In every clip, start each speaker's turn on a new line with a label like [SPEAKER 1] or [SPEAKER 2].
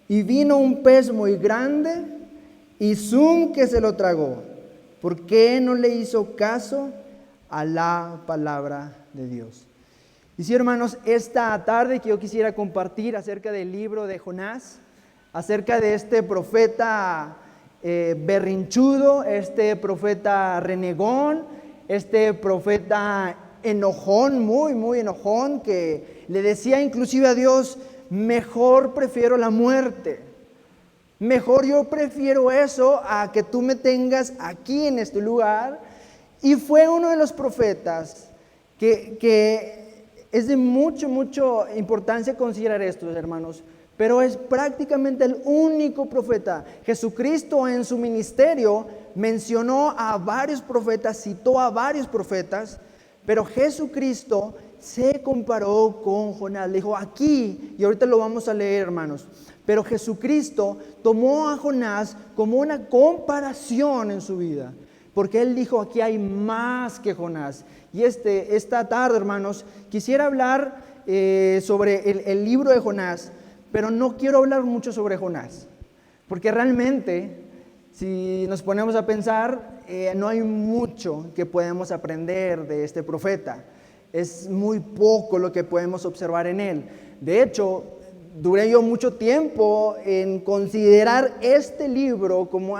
[SPEAKER 1] Y vino un pez muy grande y ¡zum!, que se lo tragó. ¿Por qué no le hizo caso a la palabra de Dios? Y sí, hermanos, esta tarde que yo quisiera compartir acerca del libro de Jonás, acerca de este profeta berrinchudo, este profeta renegón, este profeta enojón, muy, muy enojón, que le decía inclusive a Dios: mejor prefiero la muerte. Mejor yo prefiero eso a que tú me tengas aquí en este lugar. Y fue uno de los profetas que es de mucha importancia considerar esto, hermanos. Pero es prácticamente el único profeta. Jesucristo en su ministerio mencionó a varios profetas, citó a varios profetas, pero Jesucristo se comparó con Jonás. Le dijo aquí, y ahorita lo vamos a leer, hermanos, pero Jesucristo tomó a Jonás como una comparación en su vida, porque Él dijo: aquí hay más que Jonás. Y esta tarde, hermanos, quisiera hablar sobre el libro de Jonás, pero no quiero hablar mucho sobre Jonás, porque realmente, si nos ponemos a pensar, no hay mucho que podemos aprender de este profeta. Es muy poco lo que podemos observar en él. De hecho, duré yo mucho tiempo en considerar este libro como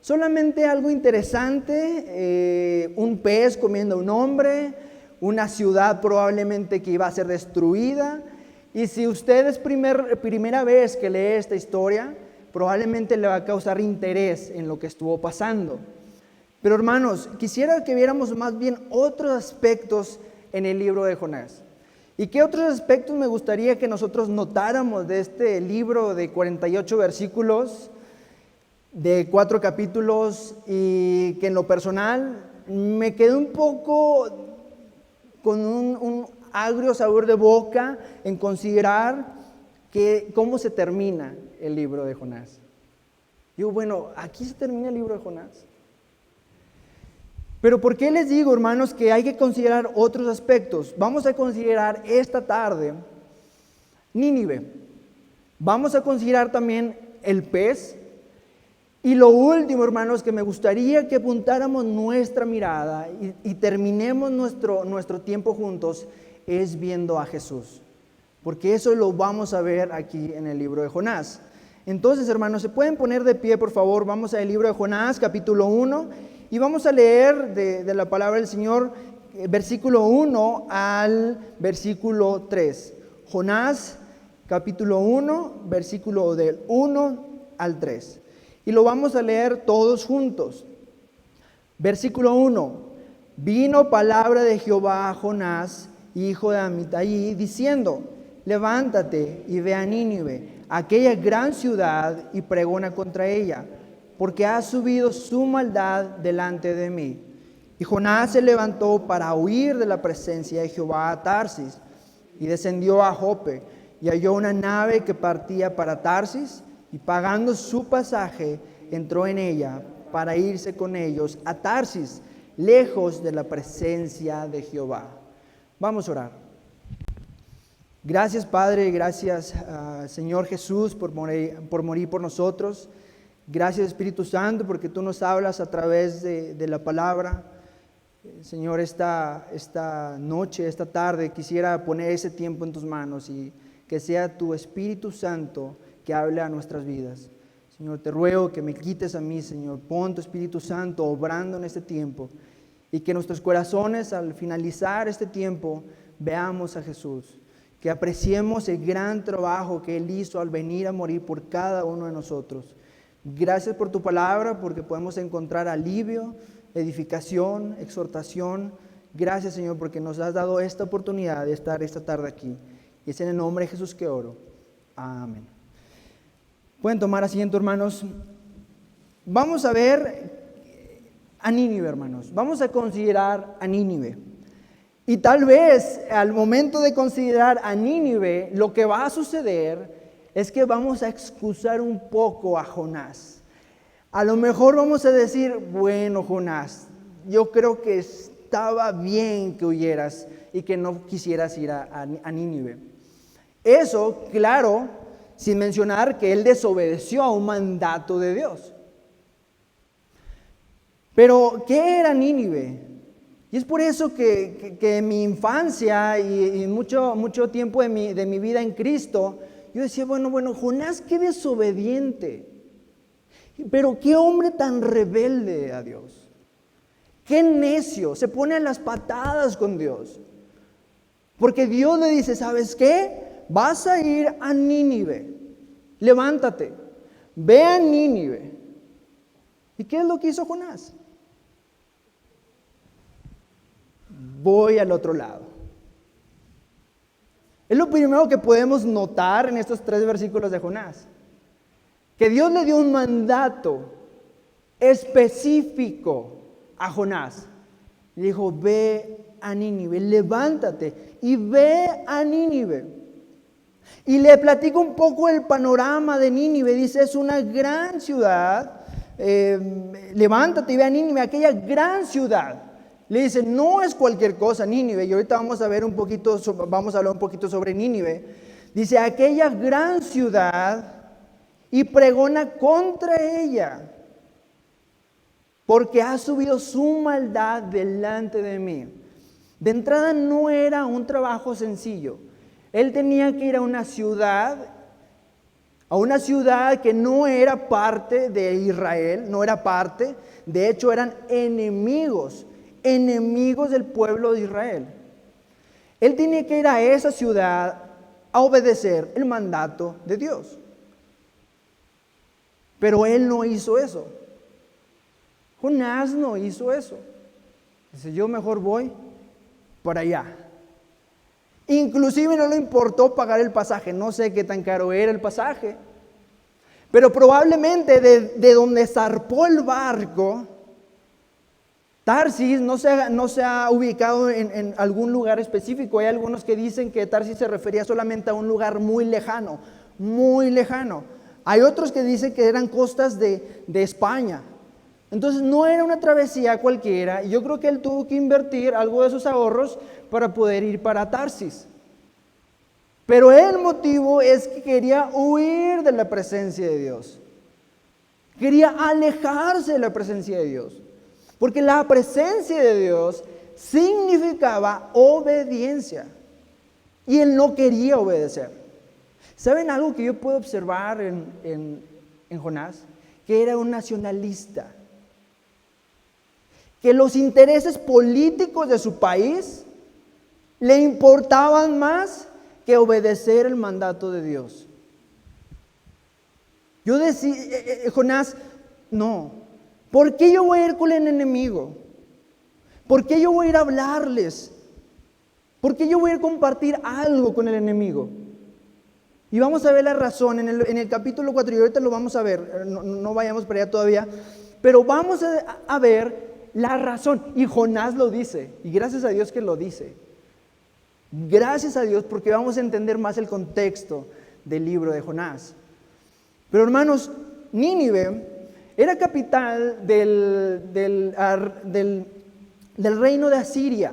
[SPEAKER 1] solamente algo interesante, un pez comiendo a un hombre, una ciudad probablemente que iba a ser destruida. Y si usted es primera vez que lee esta historia, probablemente le va a causar interés en lo que estuvo pasando. Pero hermanos, quisiera que viéramos más bien otros aspectos en el libro de Jonás. ¿Y qué otros aspectos me gustaría que nosotros notáramos de este libro de 48 versículos, de 4 capítulos, y que en lo personal me quedé un poco con un agrio sabor de boca en considerar cómo se termina el libro de Jonás? Digo, bueno, aquí se termina el libro de Jonás. Pero ¿por qué les digo, hermanos, que hay que considerar otros aspectos? Vamos a considerar esta tarde Nínive. Vamos a considerar también el pez. Y lo último, hermanos, que me gustaría que apuntáramos nuestra mirada y terminemos nuestro tiempo juntos, es viendo a Jesús. Porque eso lo vamos a ver aquí en el libro de Jonás. Entonces, hermanos, ¿se pueden poner de pie, por favor? Vamos al libro de Jonás, capítulo 1, y vamos a leer de la palabra del Señor, versículo 1 al versículo 3. Jonás, capítulo 1, versículo del 1 al 3. Y lo vamos a leer todos juntos. Versículo 1. Vino palabra de Jehová a Jonás, hijo de Amitai, diciendo: levántate y ve a Nínive, aquella gran ciudad, y pregona contra ella, porque ha subido su maldad delante de mí. Y Jonás se levantó para huir de la presencia de Jehová a Tarsis, y descendió a Jope, y halló una nave que partía para Tarsis, y pagando su pasaje, entró en ella para irse con ellos a Tarsis, lejos de la presencia de Jehová. Vamos a orar. Gracias, Padre, gracias, Señor Jesús, por morir por nosotros. Gracias, Espíritu Santo, porque tú nos hablas a través de la palabra. Señor, esta noche, esta tarde, quisiera poner ese tiempo en tus manos y que sea tu Espíritu Santo que hable a nuestras vidas. Señor, te ruego que me quites a mí, Señor. Pon tu Espíritu Santo obrando en este tiempo y que nuestros corazones, al finalizar este tiempo, veamos a Jesús. Que apreciemos el gran trabajo que Él hizo al venir a morir por cada uno de nosotros. Gracias por tu palabra, porque podemos encontrar alivio, edificación, exhortación. Gracias, Señor, porque nos has dado esta oportunidad de estar esta tarde aquí. Y es en el nombre de Jesús que oro. Amén. Pueden tomar asiento, hermanos. Vamos a ver a Nínive, hermanos. Vamos a considerar a Nínive. Y tal vez al momento de considerar a Nínive, lo que va a suceder es que vamos a excusar un poco a Jonás. A lo mejor vamos a decir: bueno, Jonás, yo creo que estaba bien que huyeras y que no quisieras ir a Nínive. Eso, claro, sin mencionar que él desobedeció a un mandato de Dios. Pero, ¿qué era Nínive? Y es por eso que en mi infancia y mucho tiempo de mi vida en Cristo, yo decía, bueno, Jonás, qué desobediente. Pero qué hombre tan rebelde a Dios. Qué necio, se pone a las patadas con Dios. Porque Dios le dice, ¿sabes qué? Vas a ir a Nínive. Levántate, ve a Nínive. ¿Y qué es lo que hizo Jonás? Voy al otro lado. Es lo primero que podemos notar en estos 3 versículos de Jonás. Que Dios le dio un mandato específico a Jonás. Le dijo, ve a Nínive, levántate y ve a Nínive. Y le platico un poco el panorama de Nínive. Dice, es una gran ciudad. Levántate y ve a Nínive, aquella gran ciudad. Le dice, no es cualquier cosa Nínive. Y ahorita vamos a hablar un poquito sobre Nínive. Dice, aquella gran ciudad, y pregona contra ella, porque ha subido su maldad delante de mí. De entrada no era un trabajo sencillo. Él tenía que ir a una ciudad que no era parte de Israel, no era parte, de hecho eran enemigos del pueblo de Israel. Él tenía que ir a esa ciudad a obedecer el mandato de Dios. Pero él no hizo eso. Jonás no hizo eso. Dice, yo mejor voy para allá. Inclusive no le importó pagar el pasaje. No sé qué tan caro era el pasaje. Pero probablemente de donde zarpó el barco, Tarsis no se ha ubicado en algún lugar específico. Hay algunos que dicen que Tarsis se refería solamente a un lugar muy lejano, muy lejano. Hay otros que dicen que eran costas de España. Entonces no era una travesía cualquiera. Y yo creo que él tuvo que invertir algo de sus ahorros para poder ir para Tarsis. Pero el motivo es que quería huir de la presencia de Dios. Quería alejarse de la presencia de Dios. Porque la presencia de Dios significaba obediencia. Y él no quería obedecer. ¿Saben algo que yo puedo observar en Jonás? Que era un nacionalista. Que los intereses políticos de su país le importaban más que obedecer el mandato de Dios. Yo decía, Jonás, no. ¿Por qué yo voy a ir con el enemigo? ¿Por qué yo voy a ir a hablarles? ¿Por qué yo voy a ir a compartir algo con el enemigo? Y vamos a ver la razón en el capítulo 4, y ahorita lo vamos a ver, no vayamos para allá todavía, pero vamos a ver la razón. Y Jonás lo dice, y gracias a Dios que lo dice. Gracias a Dios, porque vamos a entender más el contexto del libro de Jonás. Pero hermanos, Nínive era capital del reino de Asiria.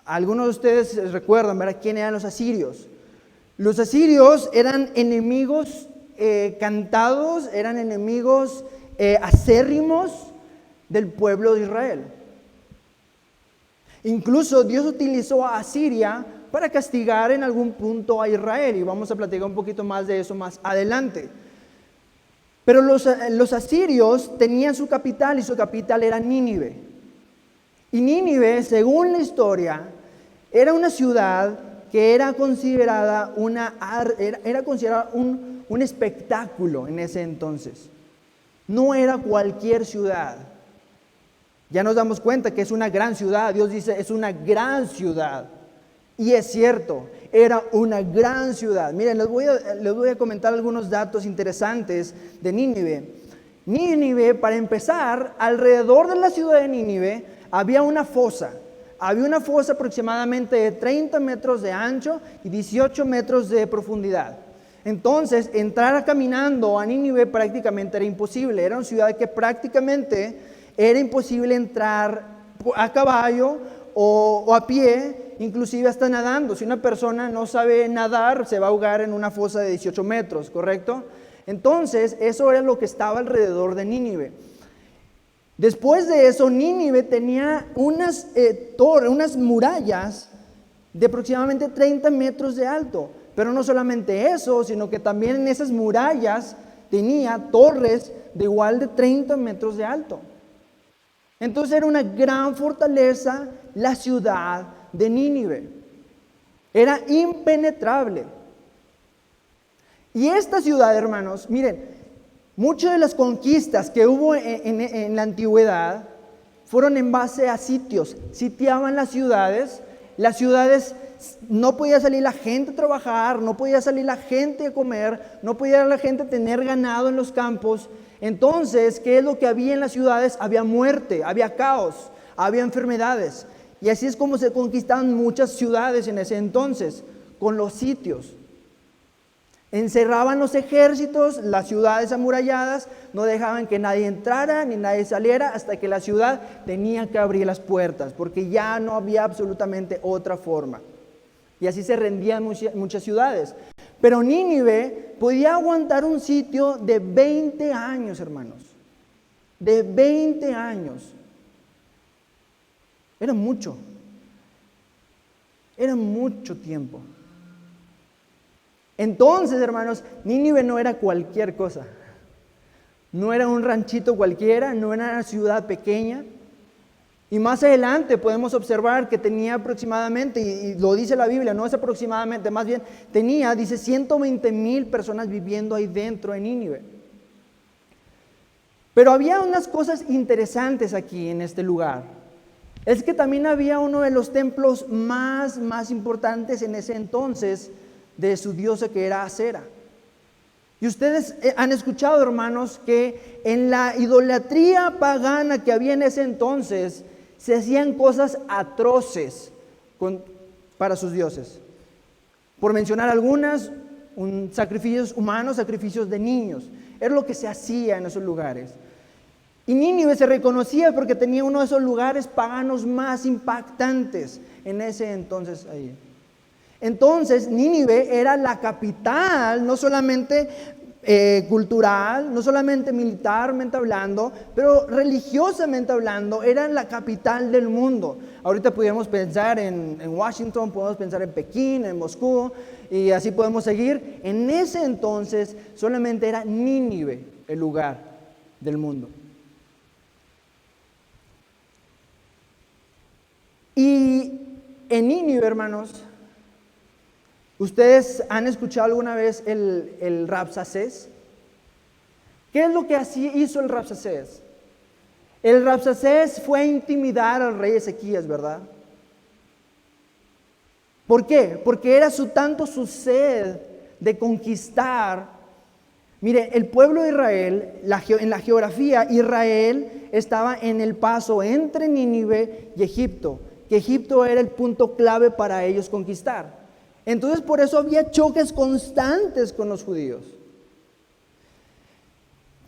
[SPEAKER 1] Algunos de ustedes recuerdan, ¿verdad?, quién eran los asirios. Los asirios eran enemigos cantados, eran enemigos acérrimos del pueblo de Israel. Incluso Dios utilizó a Asiria para castigar en algún punto a Israel, y vamos a platicar un poquito más de eso más adelante. Pero los asirios tenían su capital, y su capital era Nínive. Y Nínive, según la historia, era una ciudad que era considerada un espectáculo en ese entonces. No era cualquier ciudad. Ya nos damos cuenta que es una gran ciudad. Dios dice, es una gran ciudad. Y es cierto, era una gran ciudad. Miren, les voy a comentar algunos datos interesantes de Nínive. Nínive, para empezar, alrededor de la ciudad de Nínive había una fosa. Había una fosa aproximadamente de 30 metros de ancho y 18 metros de profundidad. Entonces, entrar caminando a Nínive prácticamente era imposible. Era una ciudad que prácticamente era imposible entrar a caballo o a pie inclusive hasta nadando. Si una persona no sabe nadar, se va a ahogar en una fosa de 18 metros, ¿correcto? Entonces, eso era lo que estaba alrededor de Nínive. Después de eso, Nínive tenía unas torres, unas murallas de aproximadamente 30 metros de alto. Pero no solamente eso, sino que también en esas murallas tenía torres de igual de 30 metros de alto. Entonces era una gran fortaleza la ciudad de Nínive. Era impenetrable. Y esta ciudad, hermanos, miren, muchas de las conquistas que hubo en la antigüedad fueron en base a sitios. Sitiaban las ciudades no podía salir la gente a trabajar, no podía salir la gente a comer, no podía la gente tener ganado en los campos. Entonces, ¿qué es lo que había en las ciudades? Había muerte, había caos, había enfermedades. Y así es como se conquistaban muchas ciudades en ese entonces, con los sitios. Encerraban los ejércitos, las ciudades amuralladas, no dejaban que nadie entrara ni nadie saliera hasta que la ciudad tenía que abrir las puertas, porque ya no había absolutamente otra forma. Y así se rendían muchas ciudades. Pero Nínive podía aguantar un sitio de 20 años, hermanos. De 20 años. Era mucho. Era mucho tiempo. Entonces, hermanos, Nínive no era cualquier cosa. No era un ranchito cualquiera, no era una ciudad pequeña. Y más adelante podemos observar que tenía aproximadamente, y lo dice la Biblia, no es aproximadamente, más bien dice 120,000 personas viviendo ahí dentro en Nínive. Pero había unas cosas interesantes aquí en este lugar. Es que también había uno de los templos más importantes en ese entonces de su diosa, que era Acera. Y ustedes han escuchado, hermanos, que en la idolatría pagana que había en ese entonces se hacían cosas atroces para sus dioses. Por mencionar algunas, sacrificios humanos, sacrificios de niños. Era lo que se hacía en esos lugares. Y Nínive se reconocía porque tenía uno de esos lugares paganos más impactantes en ese entonces ahí. Entonces, Nínive era la capital, no solamente cultural, no solamente militarmente hablando, pero religiosamente hablando, era la capital del mundo. Ahorita podríamos pensar en Washington, podemos pensar en Pekín, en Moscú, y así podemos seguir. En ese entonces, solamente era Nínive el lugar del mundo. Y en Nínive, hermanos, ¿ustedes han escuchado alguna vez el Rabsacés? ¿Qué es lo que así hizo el Rabsacés? El Rabsacés fue a intimidar al rey Ezequías, ¿verdad? ¿Por qué? Porque era tanto su sed de conquistar. Mire, el pueblo de Israel, en la geografía, Israel estaba en el paso entre Nínive y Egipto, que Egipto era el punto clave para ellos conquistar. Entonces, por eso había choques constantes con los judíos.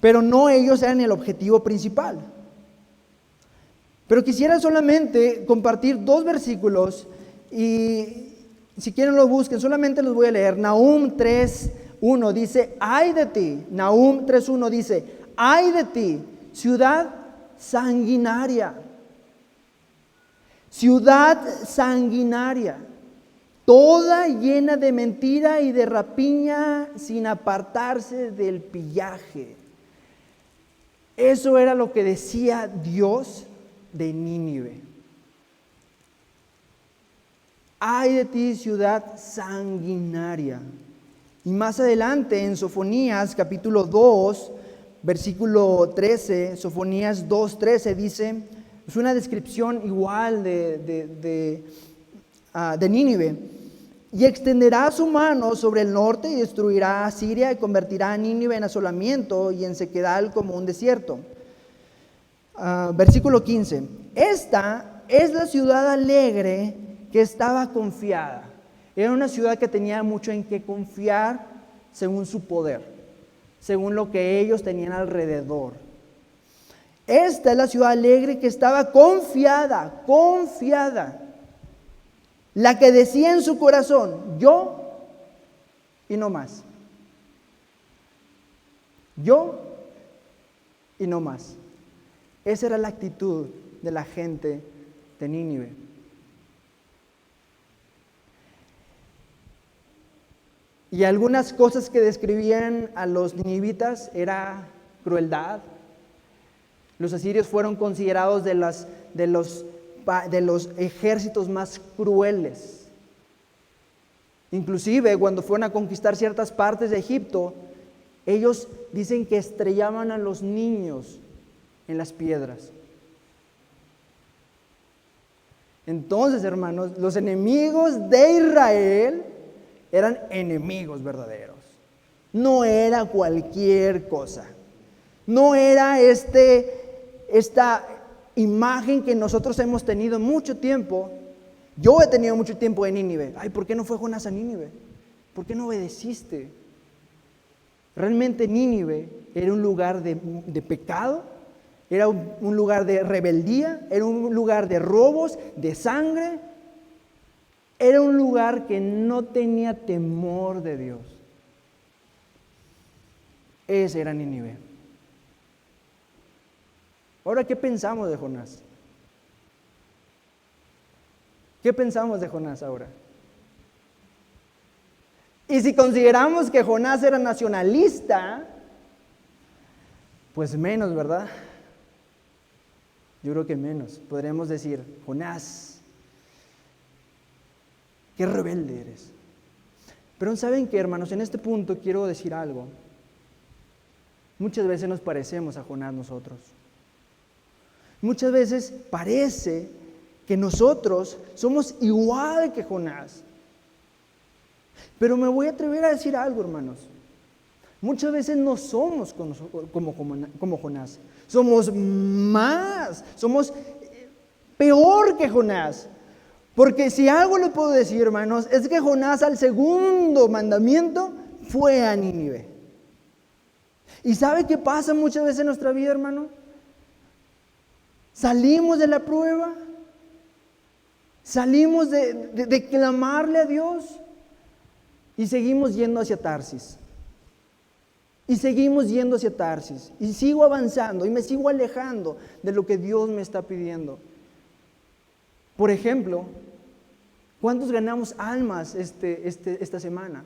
[SPEAKER 1] Pero no ellos eran el objetivo principal. Pero quisiera solamente compartir 2 versículos y si quieren lo busquen, solamente los voy a leer. Nahum 3:1 dice, ay de ti. Nahum 3:1 dice, ay de ti, ciudad sanguinaria. Ciudad sanguinaria, toda llena de mentira y de rapiña, sin apartarse del pillaje. Eso era lo que decía Dios de Nínive. Ay de ti, ciudad sanguinaria. Y más adelante en Sofonías capítulo 2, versículo 13, Sofonías 2:13 dice, es una descripción igual de Nínive. Y extenderá su mano sobre el norte y destruirá a Siria y convertirá a Nínive en asolamiento y en sequedal como un desierto. Versículo 15. Esta es la ciudad alegre que estaba confiada. Era una ciudad que tenía mucho en qué confiar según su poder, según lo que ellos tenían alrededor. Esta es la ciudad alegre que estaba confiada. la que decía en su corazón, yo y no más. Yo y no más. Esa era la actitud de la gente de Nínive. Y algunas cosas que describían a los ninivitas era crueldad. Los asirios fueron considerados de los ejércitos más crueles. Inclusive cuando fueron a conquistar ciertas partes de Egipto, ellos dicen que estrellaban a los niños en las piedras. Entonces, hermanos, los enemigos de Israel eran enemigos verdaderos. No era cualquier cosa. No era esta imagen que nosotros hemos tenido mucho tiempo. Yo he tenido mucho tiempo en Nínive. Ay, ¿por qué no fue Jonás a Nínive? ¿Por qué no obedeciste? Realmente Nínive era un lugar de pecado, era un lugar de rebeldía, era un lugar de robos, de sangre. Era un lugar que no tenía temor de Dios. Ese era Nínive. Ahora, ¿qué pensamos de Jonás? ¿Qué pensamos de Jonás ahora? Y si consideramos que Jonás era nacionalista, pues menos, ¿verdad? Yo creo que menos. Podríamos decir, Jonás, qué rebelde eres. Pero ¿saben qué, hermanos? En este punto quiero decir algo. Muchas veces nos parecemos a Jonás nosotros. Muchas veces parece que nosotros somos igual que Jonás. Pero me voy a atrever a decir algo, hermanos. Muchas veces no somos como Jonás. Somos peor que Jonás. Porque si algo le puedo decir, hermanos, es que Jonás al segundo mandamiento fue a Nínive. ¿Y sabe qué pasa muchas veces en nuestra vida, hermano? Salimos de la prueba, salimos de clamarle a Dios y seguimos yendo hacia Tarsis. Y seguimos yendo hacia Tarsis. Y sigo avanzando y me sigo alejando de lo que Dios me está pidiendo. Por ejemplo, ¿cuántos ganamos almas esta semana?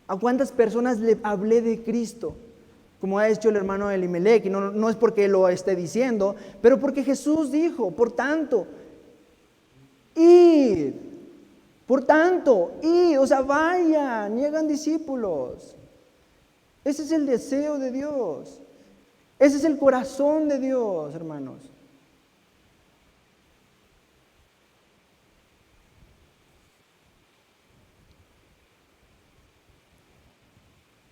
[SPEAKER 1] ¿A cuántas personas le hablé de Cristo? Como ha hecho el hermano Elimelech, y no es porque lo esté diciendo, pero porque Jesús dijo, por tanto, id, o sea, vayan y hagan discípulos. Ese es el deseo de Dios. Ese es el corazón de Dios, hermanos.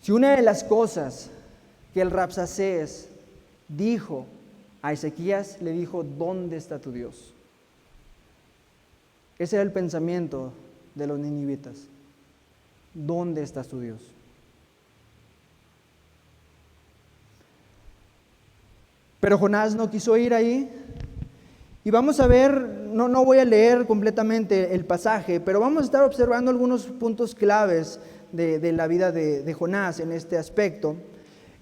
[SPEAKER 1] Si una de las cosas que el Rabsacés dijo a Ezequías, le dijo, ¿dónde está tu Dios? Ese era el pensamiento de los ninivitas. ¿Dónde está tu Dios? Pero Jonás no quiso ir ahí. Y vamos a ver, no voy a leer completamente el pasaje, pero vamos a estar observando algunos puntos claves de la vida de Jonás en este aspecto.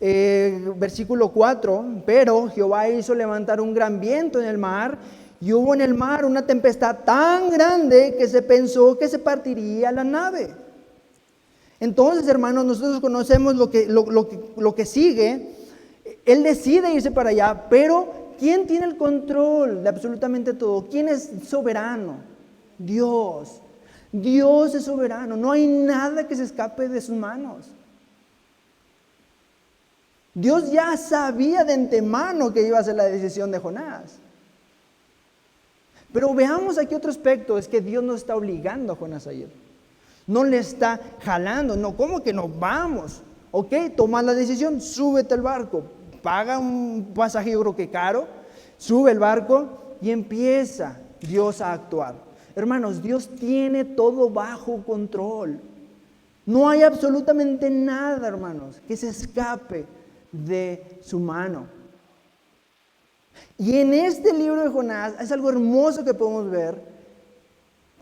[SPEAKER 1] Versículo 4, pero Jehová hizo levantar un gran viento en el mar, y hubo en el mar una tempestad tan grande que se pensó que se partiría la nave. Entonces, hermanos, nosotros conocemos lo que sigue. Él decide irse para allá, pero ¿quién tiene el control de absolutamente todo? ¿Quién es soberano? Dios. Dios es soberano. No hay nada que se escape de sus manos. Dios ya sabía de antemano que iba a ser la decisión de Jonás. Pero veamos aquí otro aspecto, es que Dios no está obligando a Jonás a ir. No le está jalando, no, ¿cómo que no vamos? Ok, toma la decisión, súbete al barco, paga un pasaje yo creo que caro, sube el barco y empieza Dios a actuar. Hermanos, Dios tiene todo bajo control. No hay absolutamente nada, hermanos, que se escape de su mano. Y en este libro de Jonás es algo hermoso que podemos ver,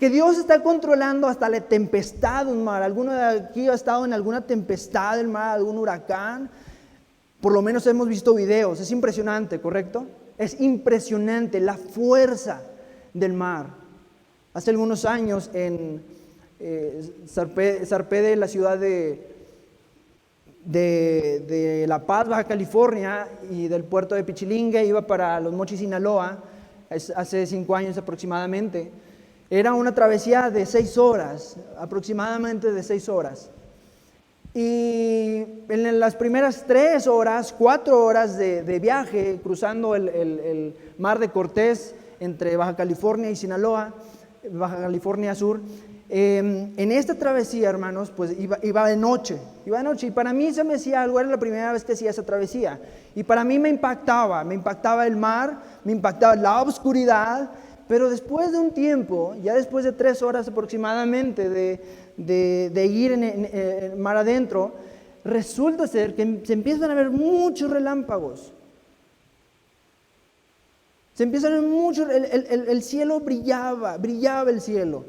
[SPEAKER 1] que Dios está controlando hasta la tempestad del mar. ¿Alguno de aquí ha estado en alguna tempestad del mar, algún huracán? Por lo menos hemos visto videos. Es impresionante, ¿correcto? Es impresionante la fuerza del mar. Hace algunos años zarpé de la ciudad de La Paz, Baja California, y del puerto de Pichilingue iba para Los Mochis, Sinaloa, hace 5 años aproximadamente. Era una travesía de 6 horas, aproximadamente de 6 horas. Y en las primeras 3 horas, 4 horas de viaje, cruzando el mar de Cortés entre Baja California y Sinaloa, Baja California Sur, en esta travesía, hermanos, pues iba de noche, y para mí se me hacía algo, era la primera vez que hacía esa travesía, y para mí me impactaba el mar, me impactaba la oscuridad, pero después de un tiempo, ya después de 3 horas aproximadamente de ir en mar adentro, resulta ser que se empiezan a ver muchos relámpagos. Se empiezan a ver muchos, el cielo brillaba el cielo.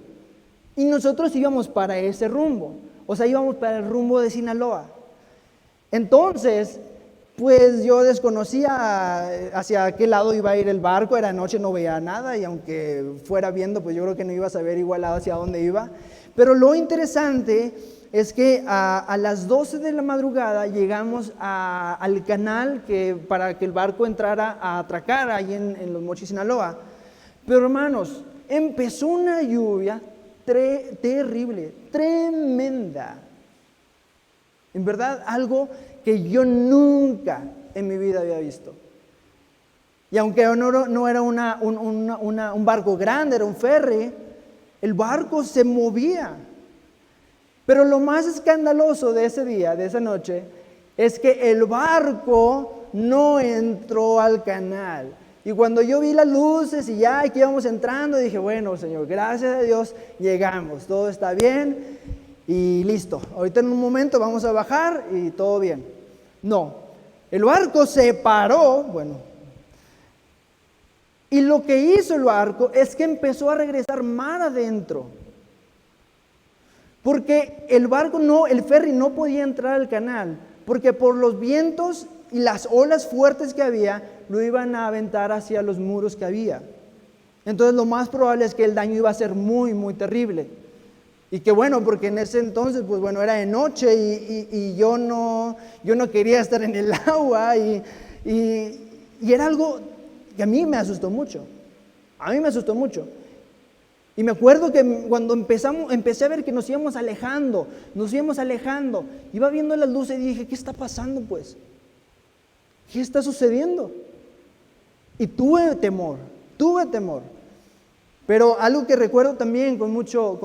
[SPEAKER 1] Y nosotros íbamos para ese rumbo, o sea, íbamos para el rumbo de Sinaloa. Entonces, pues yo desconocía hacia qué lado iba a ir el barco, era noche, no veía nada, y aunque fuera viendo, pues yo creo que no iba a saber igual hacia dónde iba. Pero lo interesante es que a las 12 de la madrugada llegamos al canal para que el barco entrara a atracar ahí en Los Mochis, Sinaloa. Pero hermanos, empezó una lluvia terrible, tremenda. En verdad, algo que yo nunca en mi vida había visto. Y aunque no era un barco grande, era un ferry, el barco se movía. Pero lo más escandaloso de ese día, de esa noche, es que el barco no entró al canal. Y cuando yo vi las luces y ya aquí íbamos entrando, dije, bueno, Señor, gracias a Dios, llegamos, todo está bien y listo. Ahorita en un momento vamos a bajar y todo bien. No, el barco se paró, bueno, y lo que hizo el barco es que empezó a regresar mar adentro. Porque el ferry no podía entrar al canal, porque por los vientos y las olas fuertes que había, lo iban a aventar hacia los muros que había. Entonces lo más probable es que el daño iba a ser muy, muy terrible. Y que bueno, porque en ese entonces, pues bueno, era de noche y yo no quería estar en el agua y era algo que a mí me asustó mucho. Y me acuerdo que cuando empecé a ver que nos íbamos alejando, iba viendo las luces y dije, ¿qué está pasando pues? ¿Qué está sucediendo? Y tuve temor. Pero algo que recuerdo también con mucho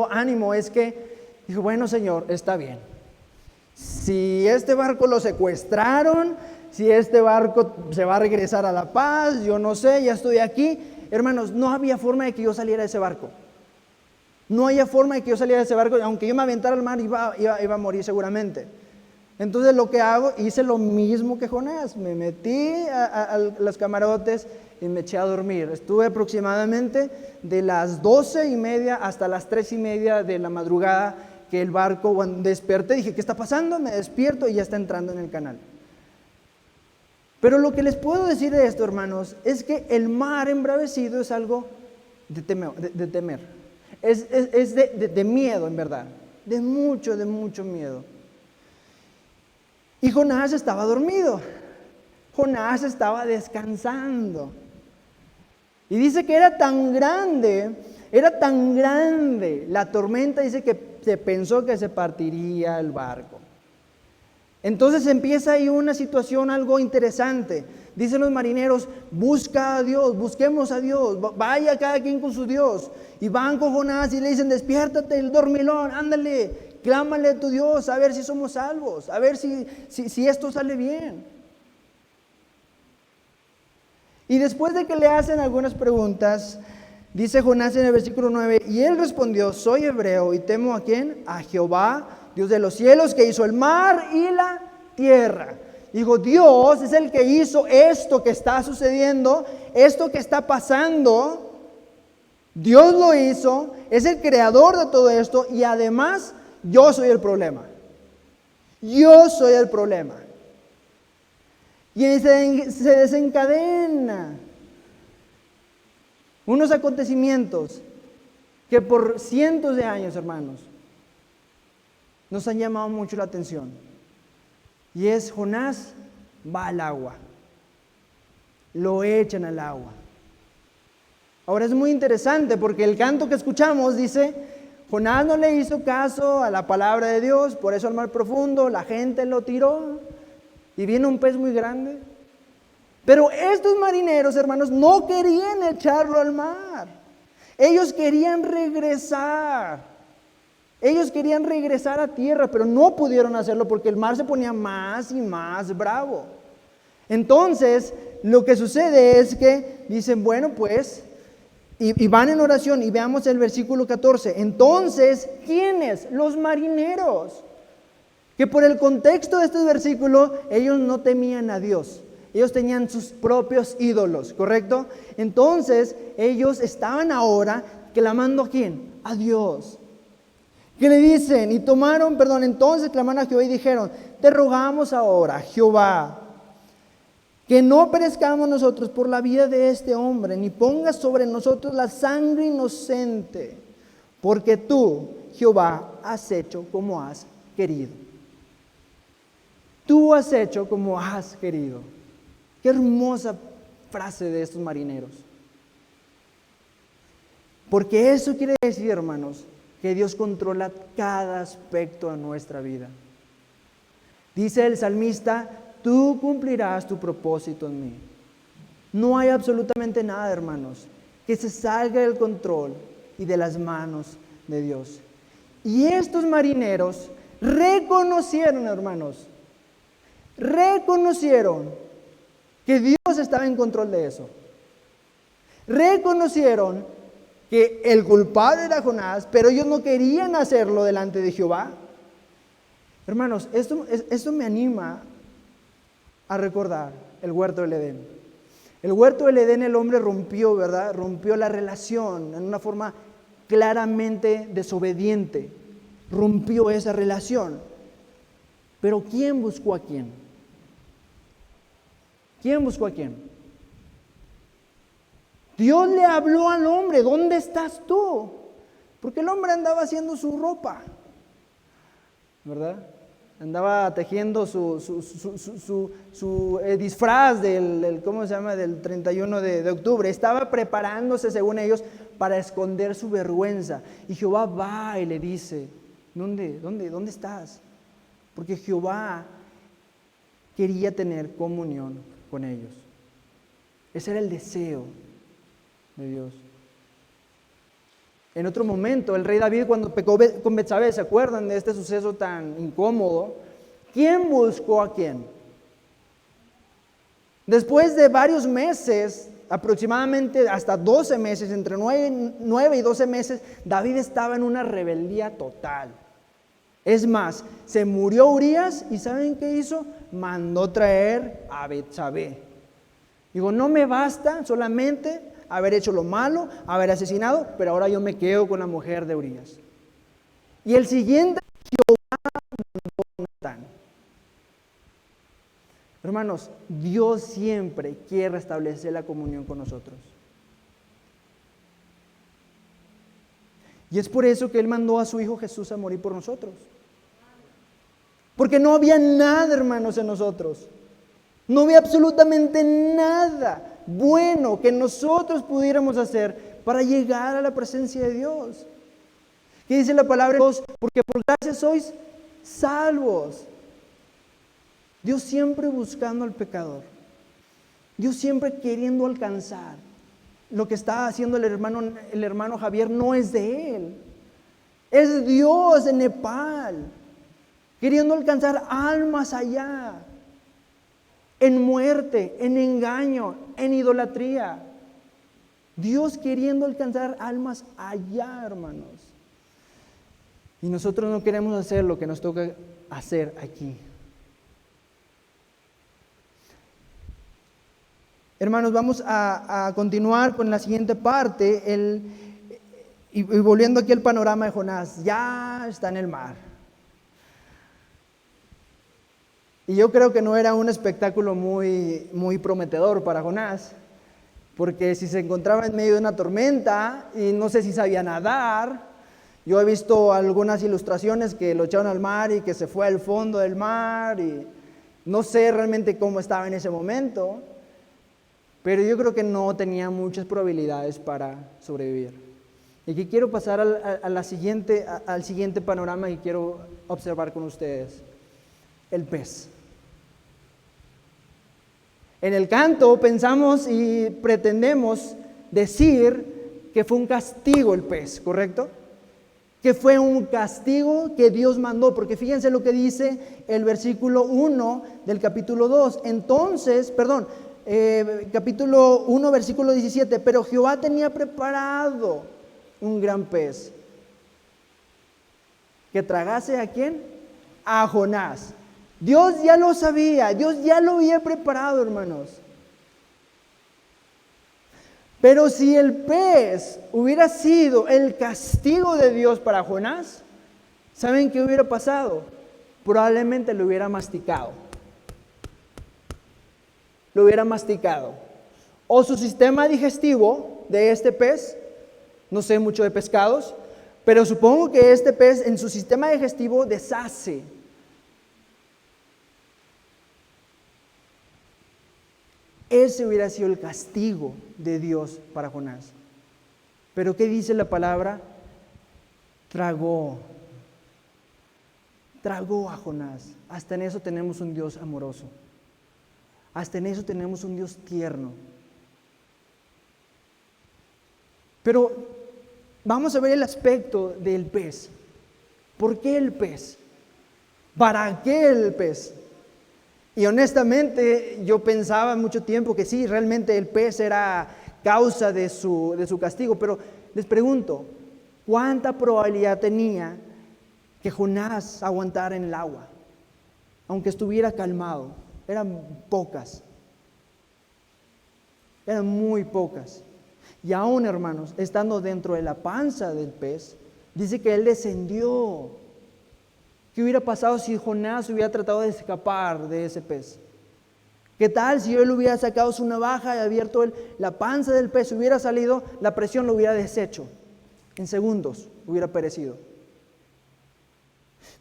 [SPEAKER 1] ánimo es que dije, bueno, Señor, está bien. Si este barco lo secuestraron, si este barco se va a regresar a La Paz, yo no sé, ya estoy aquí. Hermanos, no había forma de que yo saliera de ese barco. Aunque yo me aventara al mar, iba a morir seguramente. Entonces lo que hago, hice lo mismo que Jonás, me metí a los camarotes y me eché a dormir. Estuve aproximadamente de las 12:30 hasta las 3:30 de la madrugada que el barco, cuando desperté, dije, ¿qué está pasando? Me despierto y ya está entrando en el canal. Pero lo que les puedo decir de esto, hermanos, es que el mar embravecido es algo de temer. Es de miedo, en verdad. De mucho miedo. Y Jonás estaba dormido. Jonás estaba descansando. Y dice que era tan grande la tormenta, dice que se pensó que se partiría el barco. Entonces empieza ahí una situación algo interesante. Dicen los marineros, busca a Dios, busquemos a Dios, vaya cada quien con su Dios. Y van con Jonás y le dicen, despiértate el dormilón, ándale, clámale a tu Dios, a ver si somos salvos, a ver si esto sale bien. Y después de que le hacen algunas preguntas, dice Jonás en el versículo 9, y él respondió, soy hebreo y temo ¿a quién? A Jehová, Dios de los cielos, que hizo el mar y la tierra. Dijo, Dios es el que hizo esto que está sucediendo, esto que está pasando. Dios lo hizo, es el creador de todo esto y además yo soy el problema. Yo soy el problema. Y se desencadena unos acontecimientos que por cientos de años, hermanos, nos han llamado mucho la atención. Y es Jonás va al agua. Lo echan al agua. Ahora es muy interesante porque el canto que escuchamos dice, Jonás no le hizo caso a la palabra de Dios, por eso al mar profundo la gente lo tiró y viene un pez muy grande. Pero estos marineros, hermanos, no querían echarlo al mar. Ellos querían regresar. Ellos querían regresar a tierra, pero no pudieron hacerlo porque el mar se ponía más y más bravo. Entonces, lo que sucede es que dicen, bueno, pues, y van en oración, y veamos el versículo 14. Entonces, ¿quiénes? Los marineros. Que por el contexto de este versículo, ellos no temían a Dios. Ellos tenían sus propios ídolos, ¿correcto? Entonces, ellos estaban ahora clamando ¿a quién? A Dios. ¿Qué le dicen? Entonces clamaron a Jehová y dijeron, te rogamos ahora, Jehová, que no perezcamos nosotros por la vida de este hombre, ni pongas sobre nosotros la sangre inocente, porque tú, Jehová, has hecho como has querido. Tú has hecho como has querido. Qué hermosa frase de estos marineros. Porque eso quiere decir, hermanos, que Dios controla cada aspecto de nuestra vida. Dice el salmista, tú cumplirás tu propósito en mí. No hay absolutamente nada, hermanos, que se salga del control y de las manos de Dios. Y estos marineros reconocieron, hermanos, que Dios estaba en control de eso. Reconocieron que el culpable era Jonás, pero ellos no querían hacerlo delante de Jehová. Hermanos, esto me anima a recordar el huerto del Edén. El huerto del Edén, el hombre rompió, ¿verdad? Rompió la relación en una forma claramente desobediente. Rompió esa relación. Pero ¿quién buscó a quién? ¿Quién buscó a quién? Dios le habló al hombre, ¿dónde estás tú? Porque el hombre andaba haciendo su ropa, ¿verdad? Andaba tejiendo su disfraz ¿cómo se llama? Del 31 de octubre. Estaba preparándose, según ellos, para esconder su vergüenza. Y Jehová va y le dice, ¿dónde estás? Porque Jehová quería tener comunión con ellos. Ese era el deseo de Dios. En otro momento, el rey David, cuando pecó con Betsabé, ¿se acuerdan de este suceso tan incómodo? ¿Quién buscó a quién? Después de varios meses, aproximadamente hasta 12 meses, entre 9 y 12 meses, David estaba en una rebeldía total. Es más, se murió Urías y ¿saben qué hizo? Mandó traer a Betsabé. Digo, no me basta solamente haber hecho lo malo, haber asesinado, pero ahora yo me quedo con la mujer de Urías. Y el siguiente, Jehová mandó a Natán. Hermanos, Dios siempre quiere restablecer la comunión con nosotros. Y es por eso que Él mandó a su Hijo Jesús a morir por nosotros. Porque no había nada, hermanos, en nosotros. No había absolutamente nada bueno que nosotros pudiéramos hacer para llegar a la presencia de Dios. ¿Qué dice la palabra de Dios? Porque por gracia sois salvos. Dios siempre buscando al pecador. Dios siempre queriendo alcanzar. Lo que está haciendo el hermano Javier no es de él. Es Dios en Nepal. Queriendo alcanzar almas allá. En muerte, en engaño, en idolatría. Dios queriendo alcanzar almas allá, hermanos. Y nosotros no queremos hacer lo que nos toca hacer aquí. Hermanos, vamos a continuar con la siguiente parte. y volviendo aquí al panorama de Jonás, ya está en el mar. Y yo creo que no era un espectáculo muy, muy prometedor para Jonás, porque si se encontraba en medio de una tormenta y no sé si sabía nadar, yo he visto algunas ilustraciones que lo echaron al mar y que se fue al fondo del mar y no sé realmente cómo estaba en ese momento, pero yo creo que no tenía muchas probabilidades para sobrevivir. Y que quiero pasar al siguiente panorama que quiero observar con ustedes, el pez. En el canto pensamos y pretendemos decir que fue un castigo el pez, ¿correcto? Que fue un castigo que Dios mandó, porque fíjense lo que dice el versículo 1 del capítulo 2. Capítulo 1, versículo 17, pero Jehová tenía preparado un gran pez que tragase ¿a quién? A Jonás. Dios ya lo sabía, Dios ya lo había preparado, hermanos. Pero si el pez hubiera sido el castigo de Dios para Jonás, ¿saben qué hubiera pasado? Probablemente lo hubiera masticado. Lo hubiera masticado. O su sistema digestivo de este pez, no sé mucho de pescados, pero supongo que este pez en su sistema digestivo deshace. Ese hubiera sido el castigo de Dios para Jonás. Pero ¿qué dice la palabra? Tragó a Jonás. Hasta en eso tenemos un Dios amoroso. Hasta en eso tenemos un Dios tierno. Pero vamos a ver el aspecto del pez. ¿Por qué el pez? ¿Para qué el pez? Y honestamente yo pensaba mucho tiempo que sí, realmente el pez era causa de su castigo, pero les pregunto, ¿cuánta probabilidad tenía que Jonás aguantara en el agua? Aunque estuviera calmado, eran pocas, eran muy pocas. Y aún, hermanos, estando dentro de la panza del pez, dice que él descendió. ¿Qué hubiera pasado si Jonás hubiera tratado de escapar de ese pez? ¿Qué tal si él hubiera sacado su navaja y abierto la panza del pez? Hubiera salido, la presión lo hubiera deshecho. En segundos hubiera perecido.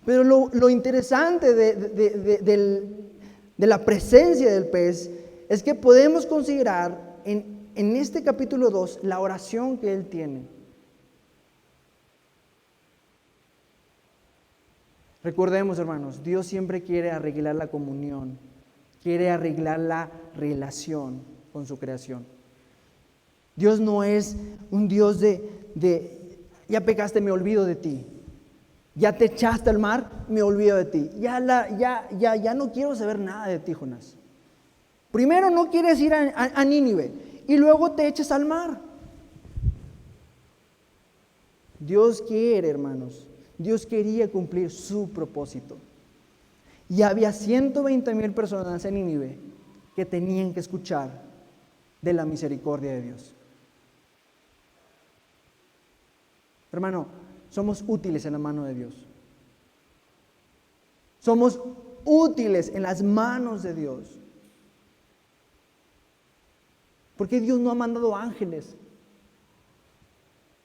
[SPEAKER 1] Pero lo interesante de la presencia del pez es que podemos considerar en este capítulo 2 la oración que él tiene. Recordemos, hermanos, Dios siempre quiere arreglar la comunión, quiere arreglar la relación con su creación. Dios no es un Dios de ya pecaste, me olvido de ti. Ya te echaste al mar, me olvido de ti. Ya no quiero saber nada de ti, Jonás. Primero no quieres ir a Nínive y luego te echas al mar. Dios quiere, hermanos. Dios quería cumplir su propósito. Y había 120,000 personas en Nínive que tenían que escuchar de la misericordia de Dios. Hermano, somos útiles en la mano de Dios. Somos útiles en las manos de Dios. ¿Por qué Dios no ha mandado ángeles?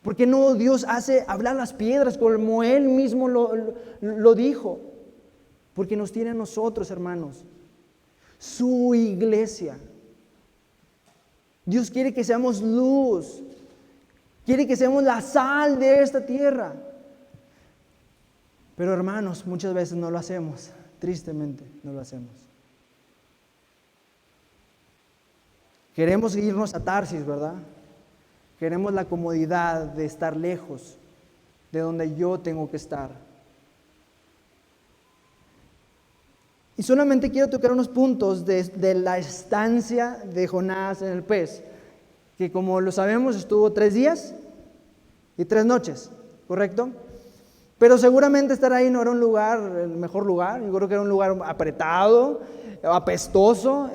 [SPEAKER 1] ¿Por qué no Dios hace hablar las piedras como Él mismo lo dijo? Porque nos tiene a nosotros, hermanos, su iglesia. Dios quiere que seamos luz, quiere que seamos la sal de esta tierra. Pero hermanos, muchas veces no lo hacemos, tristemente no lo hacemos. Queremos irnos a Tarsis, ¿verdad? Queremos la comodidad de estar lejos de donde yo tengo que estar. Y solamente quiero tocar unos puntos de la estancia de Jonás en el pez, que como lo sabemos estuvo 3 días y 3 noches, ¿correcto? Pero seguramente estar ahí no era el mejor lugar. Yo creo que era un lugar apretado, apestoso,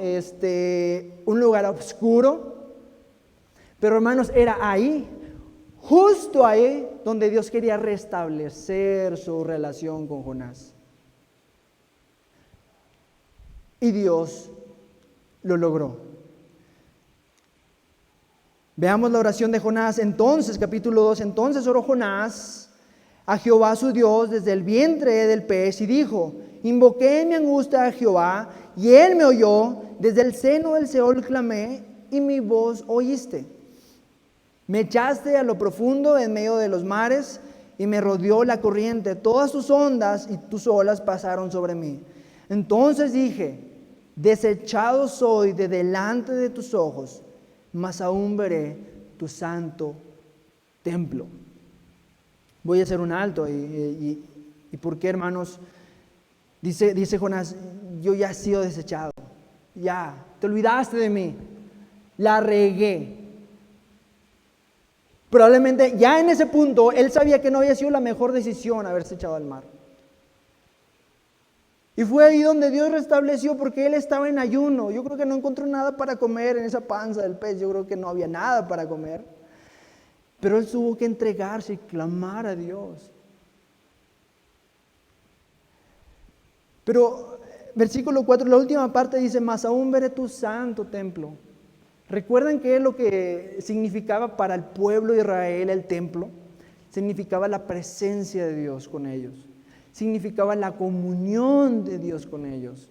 [SPEAKER 1] un lugar oscuro. Pero hermanos, era ahí, justo ahí donde Dios quería restablecer su relación con Jonás. Y Dios lo logró. Veamos la oración de Jonás. Entonces, capítulo 2, entonces oró Jonás a Jehová su Dios desde el vientre del pez y dijo: invoqué en mi angustia a Jehová y él me oyó, desde el seno del Seol clamé y mi voz oíste. Me echaste a lo profundo en medio de los mares y me rodeó la corriente, todas tus ondas y tus olas pasaron sobre mí. Entonces dije: desechado soy de delante de tus ojos, mas aún veré tu santo templo. Voy a hacer un alto. ¿Y por qué, hermanos? Dice Jonás: yo ya he sido desechado, ya, te olvidaste de mí, la regué. Probablemente ya en ese punto él sabía que no había sido la mejor decisión haberse echado al mar. Y fue ahí donde Dios restableció, porque él estaba en ayuno. Yo creo que no encontró nada para comer en esa panza del pez. Yo creo que no había nada para comer. Pero él tuvo que entregarse y clamar a Dios. Pero versículo 4, la última parte dice: mas aún veré tu santo templo. ¿Recuerdan qué es lo que significaba para el pueblo de Israel el templo? Significaba la presencia de Dios con ellos. Significaba la comunión de Dios con ellos.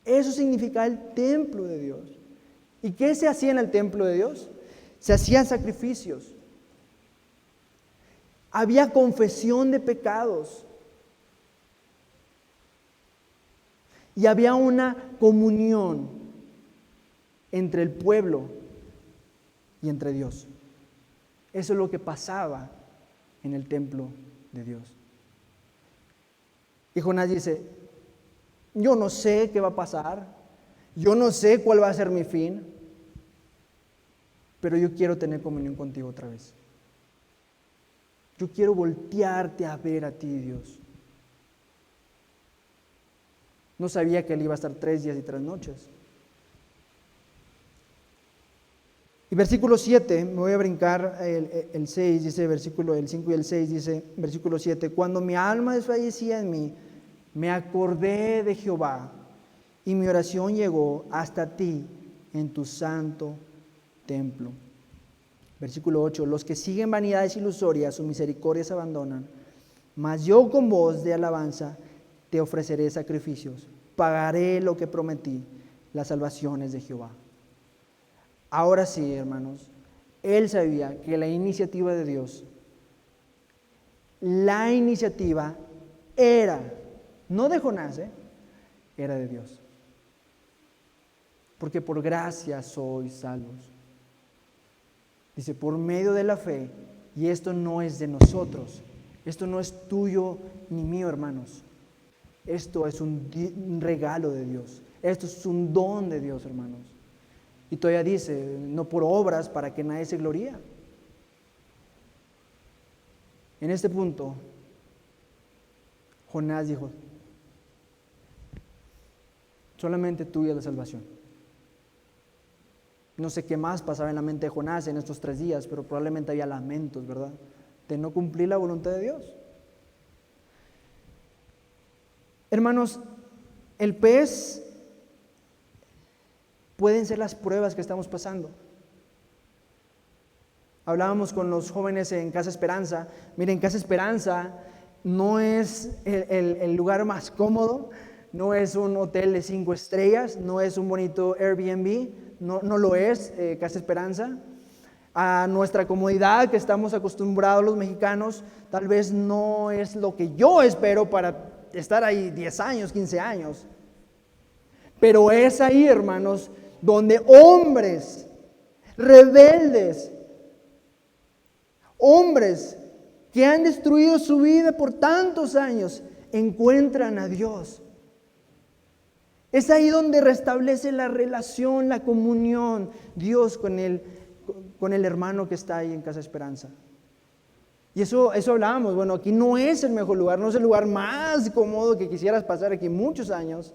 [SPEAKER 1] Eso significaba el templo de Dios. ¿Y qué se hacía en el templo de Dios? Se hacían sacrificios. Había confesión de pecados. Y había una comunión entre el pueblo y entre Dios. Eso es lo que pasaba en el templo de Dios. Y Jonás dice: yo no sé qué va a pasar, yo no sé cuál va a ser mi fin, pero yo quiero tener comunión contigo otra vez. Yo quiero voltearte a ver a ti, Dios. No sabía que él iba a estar 3 días y 3 noches. Y versículo 7, me voy a brincar el 6, dice versículo el 5 y el 6, dice versículo 7: cuando mi alma desfallecía en mí, me acordé de Jehová, y mi oración llegó hasta ti en tu santo templo. Versículo 8: los que siguen vanidades ilusorias, sus misericordias abandonan, mas yo con voz de alabanza te ofreceré sacrificios, pagaré lo que prometí, las salvaciones de Jehová. Ahora sí, hermanos, él sabía que la iniciativa de Dios, la iniciativa era, no de Jonás, era de Dios. Porque por gracia sois salvos. Dice, por medio de la fe, y esto no es de nosotros, esto no es tuyo ni mío, hermanos. Esto es un regalo de Dios, esto es un don de Dios, hermanos. Y todavía dice, no por obras para que nadie se gloríe. En este punto, Jonás dijo, solamente tuya es la salvación. No sé qué más pasaba en la mente de Jonás en estos 3 días, pero probablemente había lamentos, ¿verdad? De no cumplir la voluntad de Dios. Hermanos, el pez pueden ser las pruebas que estamos pasando. Hablábamos con los jóvenes en Casa Esperanza. Miren, Casa Esperanza no es el lugar más cómodo, no es un hotel de 5 estrellas, no es un bonito Airbnb, no lo es Casa Esperanza. A nuestra comodidad que estamos acostumbrados los mexicanos, tal vez no es lo que yo espero para estar ahí 10 años, 15 años. Pero es ahí, hermanos, donde hombres rebeldes, hombres que han destruido su vida por tantos años, encuentran a Dios. Es ahí donde restablece la relación, la comunión, Dios con el hermano que está ahí en Casa Esperanza. Y eso hablábamos, bueno, aquí no es el mejor lugar, no es el lugar más cómodo que quisieras pasar aquí muchos años,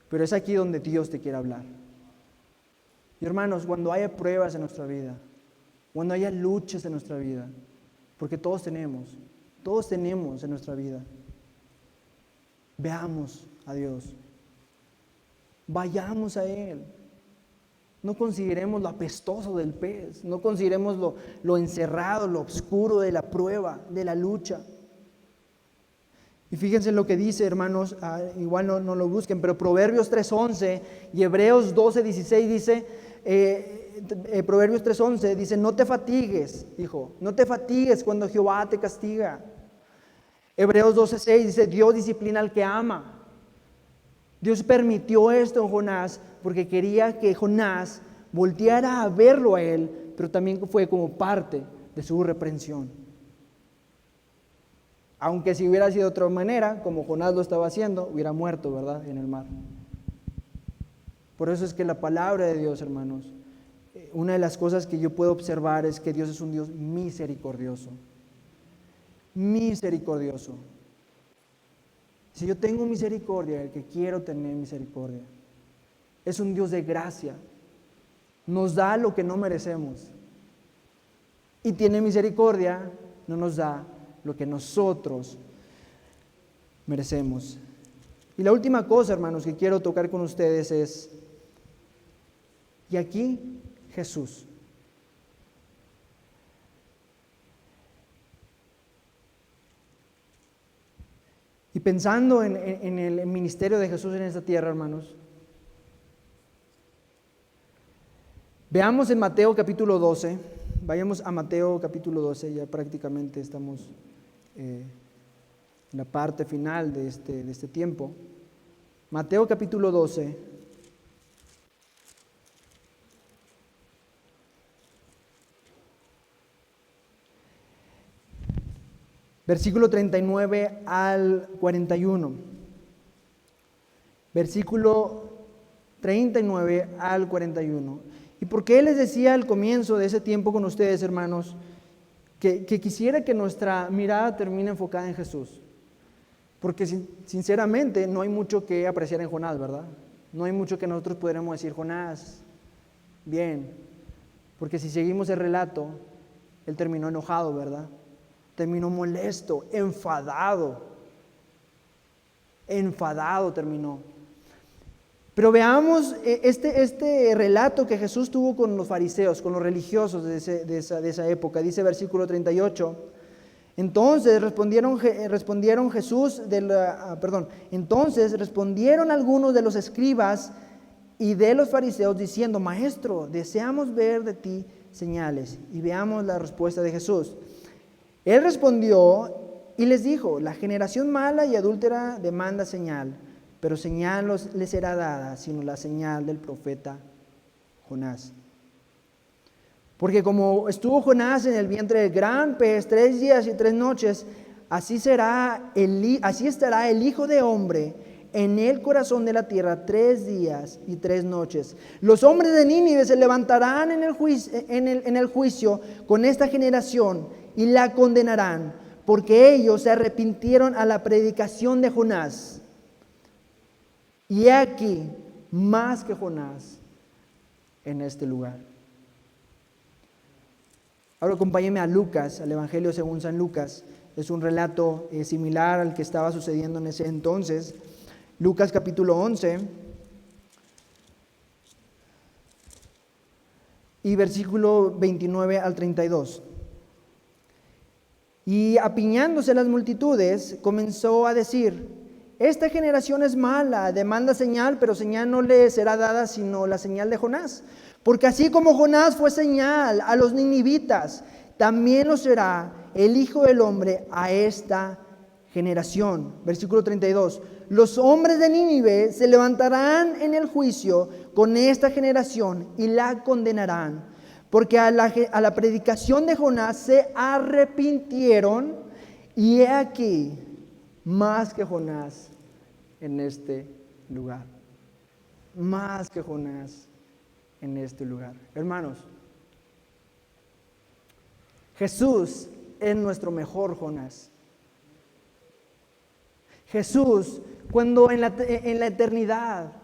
[SPEAKER 1] pero es aquí donde Dios te quiere hablar. Y hermanos, cuando haya pruebas en nuestra vida, cuando haya luchas en nuestra vida, porque todos tenemos en nuestra vida. Veamos a Dios, vayamos a Él. No consideremos lo apestoso del pez, no consideremos lo encerrado, lo oscuro de la prueba, de la lucha. Y fíjense lo que dice, hermanos, igual no lo busquen, pero Proverbios 3:11 y Hebreos 12:16 dice, Proverbios 3:11 dice, no te fatigues, hijo, no te fatigues cuando Jehová te castiga. Hebreos 12:6 dice, Dios disciplina al que ama. Dios permitió esto en Jonás porque quería que Jonás volteara a verlo a él, pero también fue como parte de su reprensión. Aunque si hubiera sido de otra manera, como Jonás lo estaba haciendo, hubiera muerto, ¿verdad?, en el mar. Por eso es que la palabra de Dios, hermanos, una de las cosas que yo puedo observar es que Dios es un Dios misericordioso. Misericordioso. Si yo tengo misericordia, el que quiero tener misericordia, es un Dios de gracia. Nos da lo que no merecemos. Y tiene misericordia, no nos da lo que nosotros merecemos. Y la última cosa, hermanos, que quiero tocar con ustedes es, y aquí Jesús. Y pensando en el ministerio de Jesús en esta tierra, hermanos, veamos en Mateo capítulo 12, vayamos a Mateo capítulo 12, ya prácticamente estamos en la parte final de este tiempo. Mateo capítulo 12. Versículo 39 al 41. Versículo 39 al 41. ¿Y por qué les decía al comienzo de ese tiempo con ustedes, hermanos, que quisiera que nuestra mirada termine enfocada en Jesús? Porque sinceramente no hay mucho que apreciar en Jonás, ¿verdad? No hay mucho que nosotros podremos decir, Jonás, bien. Porque si seguimos el relato, él terminó enojado, ¿verdad? Terminó molesto, enfadado terminó. Pero veamos este relato que Jesús tuvo con los fariseos, con los religiosos de esa época. Dice versículo 38, entonces respondieron algunos de los escribas y de los fariseos diciendo, Maestro, deseamos ver de ti señales. Y veamos la respuesta de Jesús. Él respondió y les dijo, la generación mala y adúltera demanda señal, pero señal no le será dada, sino la señal del profeta Jonás. Porque como estuvo Jonás en el vientre del gran pez 3 días y 3 noches, así estará el Hijo de Hombre en el corazón de la tierra 3 días y 3 noches. Los hombres de Nínive se levantarán en el juicio con esta generación y la condenarán, porque ellos se arrepintieron a la predicación de Jonás. Y he aquí, más que Jonás en este lugar. Ahora acompáñenme a Lucas, al Evangelio según San Lucas. Es un relato similar al que estaba sucediendo en ese entonces. Lucas capítulo 11 y versículo 29 al 32. Y apiñándose las multitudes, comenzó a decir, esta generación es mala, demanda señal, pero señal no le será dada sino la señal de Jonás. Porque así como Jonás fue señal a los ninivitas, también lo será el Hijo del Hombre a esta generación. Versículo 32. Los hombres de Nínive se levantarán en el juicio con esta generación y la condenarán. Porque a la predicación de Jonás se arrepintieron, y he aquí más que Jonás en este lugar. Más que Jonás en este lugar. Hermanos, Jesús es nuestro mejor Jonás. Jesús, cuando en la eternidad,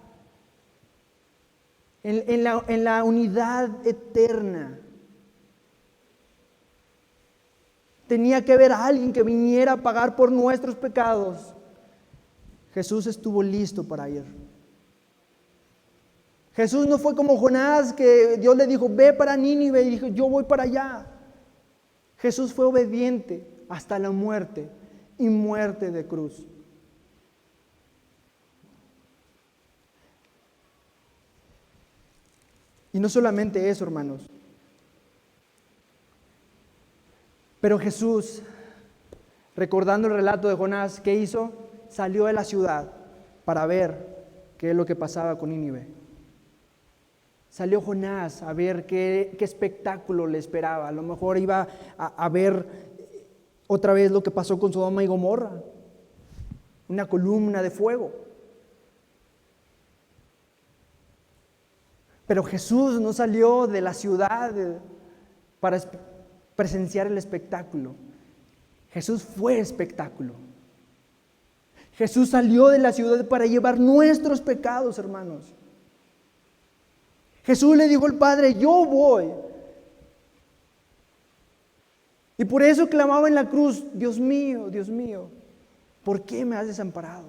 [SPEAKER 1] en la unidad eterna, Tenía que haber alguien que viniera a pagar por nuestros pecados. Jesús estuvo listo para ir. Jesús no fue como Jonás, que Dios le dijo, ve para Nínive, y dijo, yo voy para allá. Jesús fue obediente hasta la muerte, y muerte de cruz. Y no solamente eso, hermanos. Pero Jesús, recordando el relato de Jonás, ¿qué hizo? Salió de la ciudad para ver qué es lo que pasaba con Nínive. Salió Jonás a ver qué espectáculo le esperaba. A lo mejor iba a ver otra vez lo que pasó con Sodoma y Gomorra. Una columna de fuego. Pero Jesús no salió de la ciudad para presenciar el espectáculo. Jesús fue espectáculo. Jesús salió de la ciudad para llevar nuestros pecados, hermanos. Jesús le dijo al Padre, yo voy. Y por eso clamaba en la cruz, Dios mío, ¿por qué me has desamparado?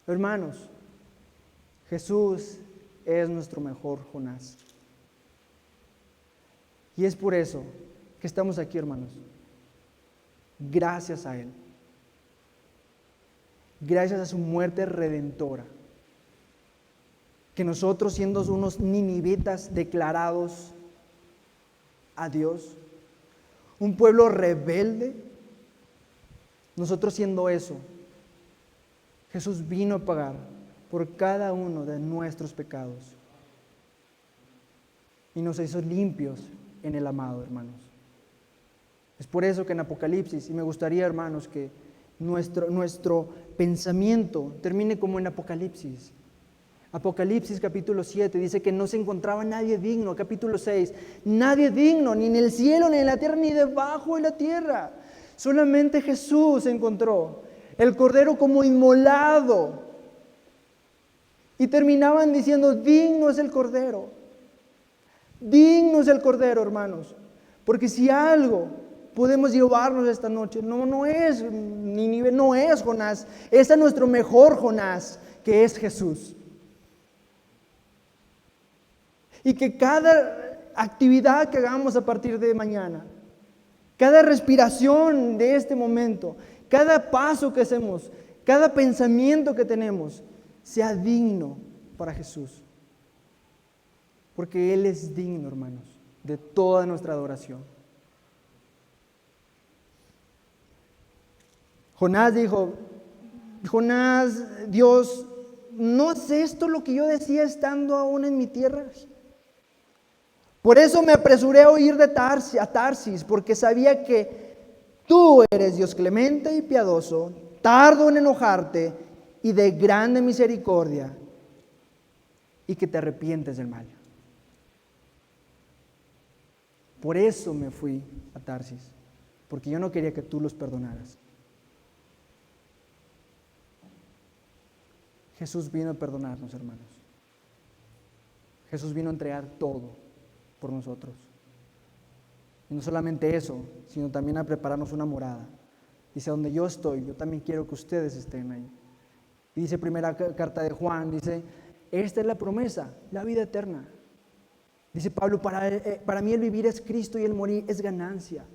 [SPEAKER 1] Hermanos, Jesús es nuestro mejor Jonás. Y es por eso que estamos aquí, hermanos. Gracias a Él. Gracias a su muerte redentora. Que nosotros, siendo unos ninivitas declarados a Dios, un pueblo rebelde, nosotros siendo eso, Jesús vino a pagar por cada uno de nuestros pecados y nos hizo limpios en el amado, hermanos. Es por eso que en Apocalipsis, y me gustaría, hermanos, que nuestro pensamiento termine como en Apocalipsis. Apocalipsis capítulo 7 dice que no se encontraba nadie digno. Capítulo 6, nadie digno, ni en el cielo, ni en la tierra, ni debajo de la tierra. Solamente Jesús se encontró, el Cordero como inmolado. Y terminaban diciendo, digno es el Cordero. Digno es el Cordero, hermanos. Porque si algo podemos llevarnos esta noche, no es Nínive, no es Jonás, es a nuestro mejor Jonás, que es Jesús. Y que cada actividad que hagamos a partir de mañana, cada respiración de este momento, cada paso que hacemos, cada pensamiento que tenemos, sea digno para Jesús. Porque Él es digno, hermanos, de toda nuestra adoración. Jonás dijo, Dios, ¿no es esto lo que yo decía estando aún en mi tierra? Por eso me apresuré a huir a Tarsis, porque sabía que tú eres Dios clemente y piadoso, tardo en enojarte y de grande misericordia, y que te arrepientes del mal. Por eso me fui a Tarsis, porque yo no quería que tú los perdonaras. Jesús vino a perdonarnos, hermanos. Jesús vino a entregar todo por nosotros. Y no solamente eso, sino también a prepararnos una morada. Dice, donde yo estoy, yo también quiero que ustedes estén ahí. Y dice primera carta de Juan, dice, esta es la promesa, la vida eterna. Dice Pablo, para mí el vivir es Cristo y el morir es ganancia.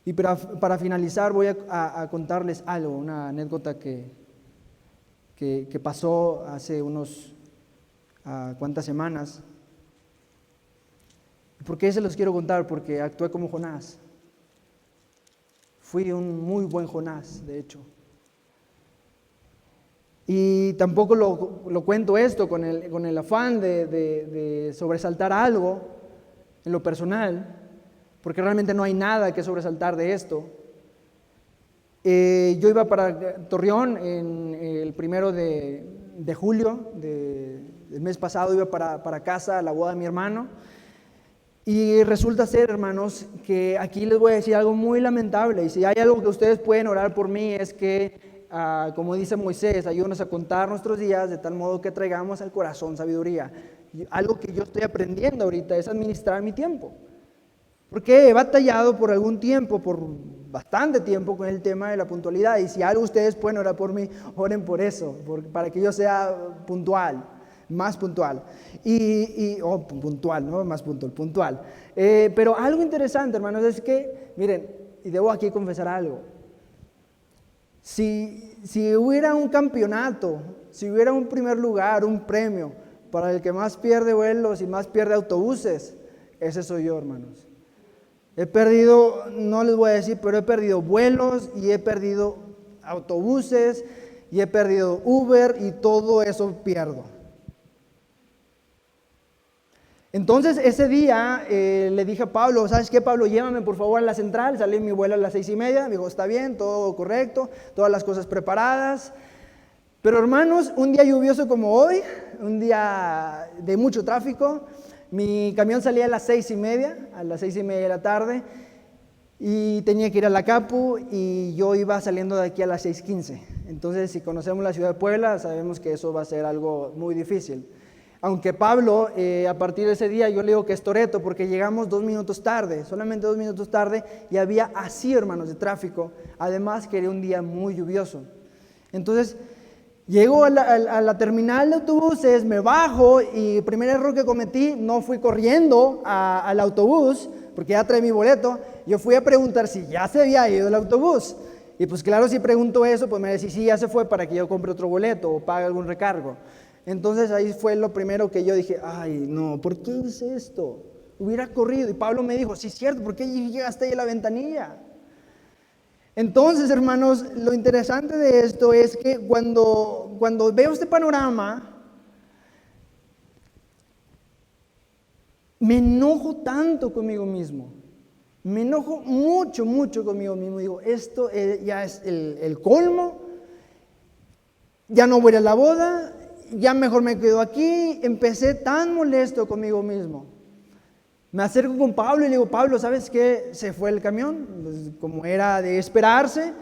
[SPEAKER 1] Y para finalizar voy a contarles algo, una anécdota que pasó hace unos cuantas semanas. ¿Por qué se los quiero contar? Porque actué como Jonás. Fui un muy buen Jonás, de hecho. Y tampoco lo cuento esto con el afán de sobresaltar algo en lo personal, porque realmente no hay nada que sobresaltar de esto. Yo iba para Torreón en el 1 de julio del mes pasado, iba para casa a la boda de mi hermano. Y resulta ser, hermanos, que aquí les voy a decir algo muy lamentable. Y si hay algo que ustedes pueden orar por mí es que, como dice Moisés, ayúdanos a contar nuestros días de tal modo que traigamos al corazón sabiduría. algo que yo estoy aprendiendo ahorita es administrar mi tiempo. Porque he batallado por algún tiempo, por bastante tiempo con el tema de la puntualidad. Y si algo ustedes pueden orar por mí, oren por eso, para que yo sea puntual, más puntual. Puntual, no más puntual, puntual. Pero algo interesante, hermanos, es que, miren, y debo aquí confesar algo. Si hubiera un campeonato, si hubiera un primer lugar, un premio, para el que más pierde vuelos y más pierde autobuses, ese soy yo, hermanos. He perdido, no les voy a decir, pero he perdido vuelos y he perdido autobuses y he perdido Uber y todo eso pierdo. Entonces ese día le dije a Pablo, ¿sabes qué, Pablo? Llévame por favor a la central. Salí mi vuelo a las 6:30, me dijo, está bien, todo correcto, todas las cosas preparadas. Pero hermanos, un día lluvioso como hoy, un día de mucho tráfico, mi camión salía a las 6:30 de la tarde, y tenía que ir a la Capu, y yo iba saliendo de aquí a las 6:15. Entonces, si conocemos la ciudad de Puebla, sabemos que eso va a ser algo muy difícil. Aunque Pablo, a partir de ese día, yo le digo que es Toreto, porque llegamos 2 minutos tarde, solamente 2 minutos tarde, y había así, hermanos, de tráfico. Además, que era un día muy lluvioso. Entonces, llego a la terminal de autobuses, me bajo y el primer error que cometí, no fui corriendo al autobús, porque ya trae mi boleto, yo fui a preguntar si ya se había ido el autobús. Y pues claro, si pregunto eso, pues me decía, sí, ya se fue para que yo compre otro boleto o pague algún recargo. Entonces ahí fue lo primero que yo dije, ay no, ¿por qué hice esto? Hubiera corrido. Y Pablo me dijo, sí es cierto, ¿por qué llegaste ahí a la ventanilla? Entonces, hermanos, lo interesante de esto es que cuando veo este panorama, me enojo tanto conmigo mismo. Me enojo mucho, mucho conmigo mismo. Digo, esto ya es el colmo. Ya no voy a ir a la boda. Ya mejor me quedo aquí. Empecé tan molesto conmigo mismo. Me acerco con Pablo y le digo, Pablo, ¿sabes qué? Se fue el camión, pues, como era de esperarse.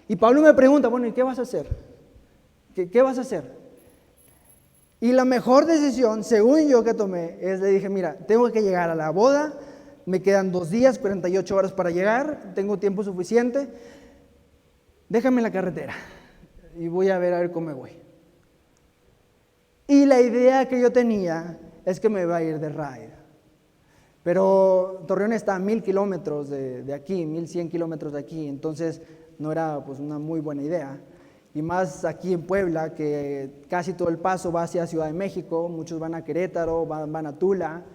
[SPEAKER 1] Y Pablo me pregunta, bueno, ¿y qué vas a hacer? ¿Qué vas a hacer? Y la mejor decisión, según yo que tomé, es le dije, mira, tengo que llegar a la boda, me quedan 2 días, 48 horas para llegar, tengo tiempo suficiente, déjame en la carretera y voy a ver cómo me voy. Y la idea que yo tenía es que me iba a ir de ride. Pero Torreón está a 1,000 kilómetros de aquí, 1,100 kilómetros de aquí, entonces no era pues una muy buena idea. Y más aquí en Puebla, que casi todo el paso va hacia Ciudad de México, muchos van a Querétaro, van a Tula.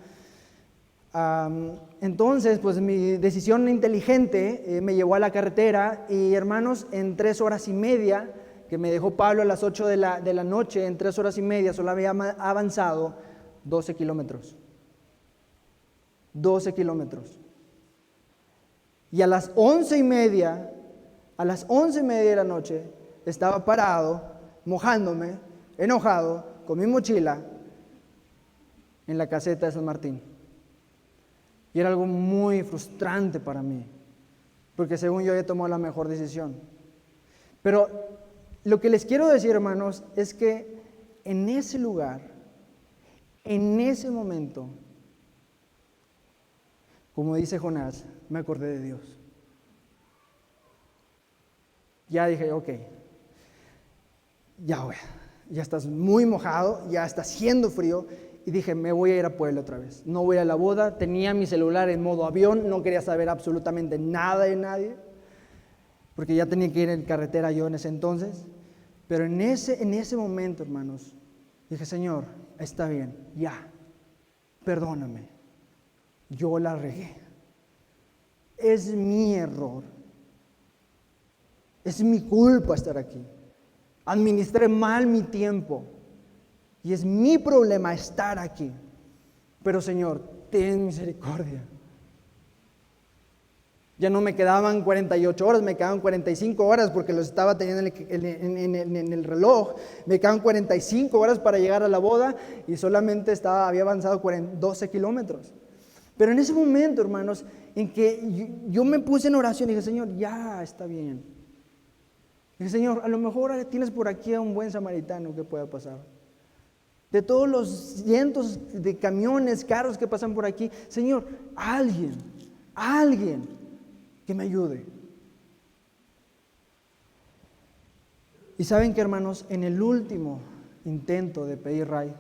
[SPEAKER 1] Entonces, pues mi decisión inteligente me llevó a la carretera y, hermanos, en 3 horas y media, que me dejó Pablo a las 8 de la noche, en 3 horas y media solo había avanzado 12 kilómetros. 12 kilómetros. Y a las 11:30, de la noche, estaba parado, mojándome, enojado, con mi mochila, en la caseta de San Martín. Y era algo muy frustrante para mí, porque según yo había tomado la mejor decisión. Pero lo que les quiero decir, hermanos, es que en ese lugar, en ese momento, como dice Jonás, me acordé de Dios. Ya dije, ok, ya estás muy mojado, ya está haciendo frío, y dije, me voy a ir a Puebla otra vez. No voy a la boda, tenía mi celular en modo avión, no quería saber absolutamente nada de nadie, porque ya tenía que ir en carretera yo en ese entonces. Pero en ese momento, hermanos, dije, Señor, está bien, ya, perdóname. Yo la regué. Es mi error. Es mi culpa estar aquí. Administré mal mi tiempo. Y es mi problema estar aquí. Pero Señor, ten misericordia. Ya no me quedaban 48 horas, me quedaban 45 horas porque los estaba teniendo en el reloj. Me quedaban 45 horas para llegar a la boda y solamente había avanzado 12 kilómetros. Pero en ese momento, hermanos, en que yo me puse en oración y dije, Señor, ya está bien. Dije, Señor, a lo mejor tienes por aquí a un buen samaritano que pueda pasar. de todos los cientos de camiones, carros que pasan por aquí. Señor, alguien que me ayude. Y saben que, hermanos, en el último intento de pedir ride,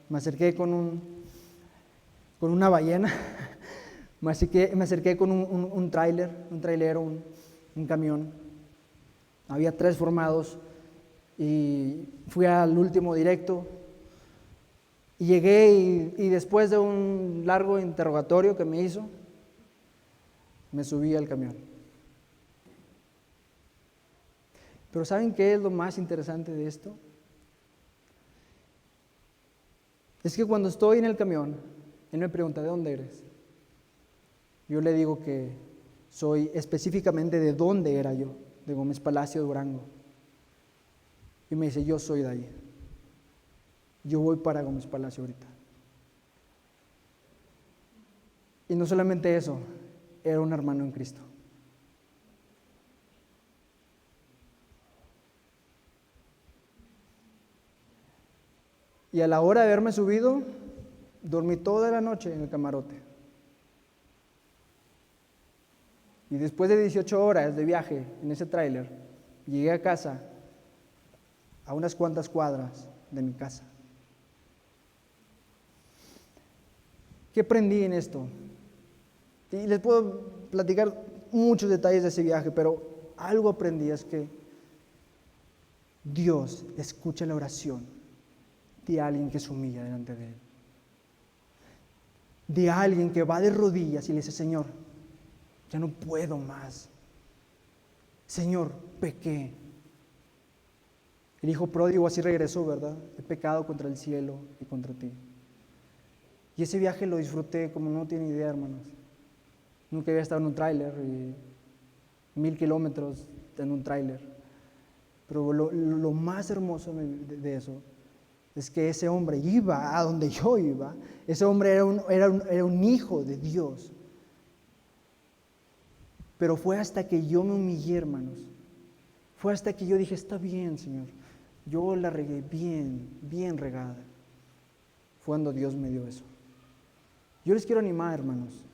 [SPEAKER 1] me acerqué con una ballena, me acerqué con un trailero, un camión. Había 3 formados y fui al último directo. Y llegué y después de un largo interrogatorio que me hizo, me subí al camión. Pero ¿saben qué es lo más interesante de esto? Es que cuando estoy en el camión, él me pregunta, ¿de dónde eres? Yo le digo que soy específicamente de dónde era yo, de Gómez Palacio, Durango. Y me dice, yo soy de ahí. Yo voy para Gómez Palacio ahorita. Y no solamente eso, era un hermano en Cristo. Y a la hora de haberme subido, dormí toda la noche en el camarote. Y después de 18 horas de viaje en ese tráiler, llegué a casa a unas cuantas cuadras de mi casa. ¿Qué aprendí en esto? Y les puedo platicar muchos detalles de ese viaje, pero algo aprendí, es que Dios escucha la oración de alguien que se humilla delante de Él. De alguien que va de rodillas y le dice, Señor, ya no puedo más. Señor, pequé. El hijo pródigo así regresó, ¿verdad? He pecado contra el cielo y contra ti. Y ese viaje lo disfruté como no tiene idea, hermanos. Nunca había estado en un tráiler y 1000 kilómetros en un tráiler. Pero lo más hermoso de eso es que ese hombre iba a donde yo iba. Ese hombre era un hijo de Dios. Pero fue hasta que yo me humillé, hermanos. Fue hasta que yo dije, está bien, Señor. Yo la regué bien regada. Fue cuando Dios me dio eso. Yo les quiero animar, hermanos.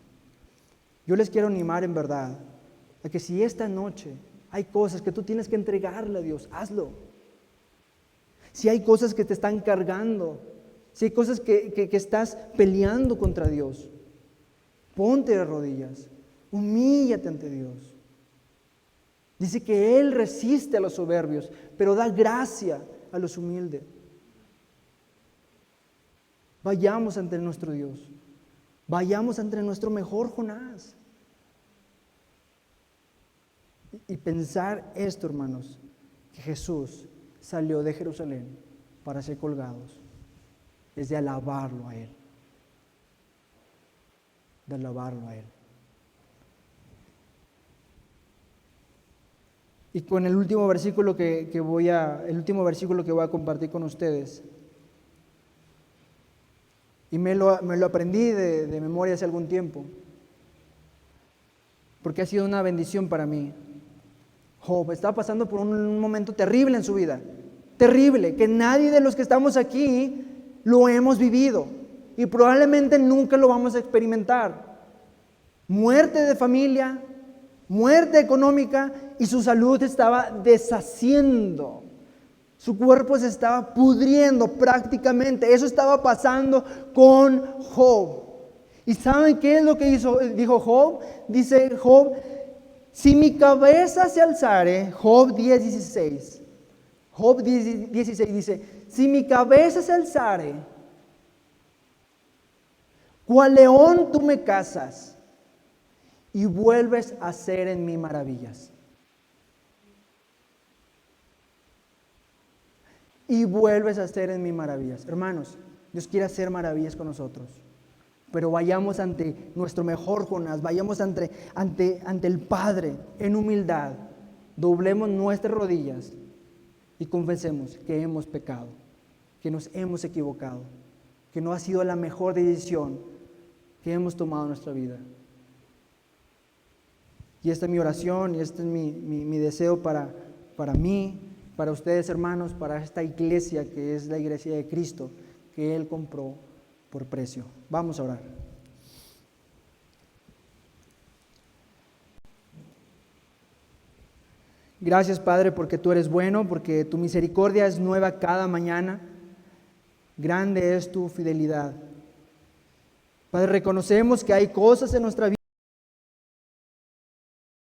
[SPEAKER 1] Yo les quiero animar en verdad a que si esta noche hay cosas que tú tienes que entregarle a Dios, hazlo. Si hay cosas que te están cargando, si hay cosas que estás peleando contra Dios, ponte de rodillas, humíllate ante Dios. Dice que Él resiste a los soberbios, pero da gracia a los humildes. Vayamos ante nuestro Dios. Vayamos ante nuestro mejor Jonás. Y pensar esto, hermanos, que Jesús salió de Jerusalén para ser colgados, es de alabarlo a Él. De alabarlo a Él. Y con el último versículo que voy a compartir con ustedes. Y me lo aprendí de memoria hace algún tiempo, porque ha sido una bendición para mí. Job estaba pasando por un momento terrible en su vida, terrible, que nadie de los que estamos aquí lo hemos vivido y probablemente nunca lo vamos a experimentar. Muerte de familia, muerte económica, y su salud estaba deshaciendo. Su cuerpo se estaba pudriendo prácticamente. Eso estaba pasando con Job. ¿Y saben qué es lo que dijo Job? Dice Job, si mi cabeza se alzare, Job 10:16. Job 10:16 dice, si mi cabeza se alzare, cual león tú me cazas y vuelves a hacer en mí maravillas. Y vuelves a hacer en mí maravillas. Hermanos, Dios quiere hacer maravillas con nosotros. Pero vayamos ante nuestro mejor Jonás, vayamos ante el Padre en humildad. Doblemos nuestras rodillas y confesemos que hemos pecado, que nos hemos equivocado, que no ha sido la mejor decisión que hemos tomado en nuestra vida. Y esta es mi oración y este es mi deseo para mí, para ustedes, hermanos, para esta iglesia que es la iglesia de Cristo, que Él compró por precio. Vamos a orar. Gracias, Padre, porque tú eres bueno, porque tu misericordia es nueva cada mañana. Grande es tu fidelidad. Padre, reconocemos que hay cosas en nuestra vida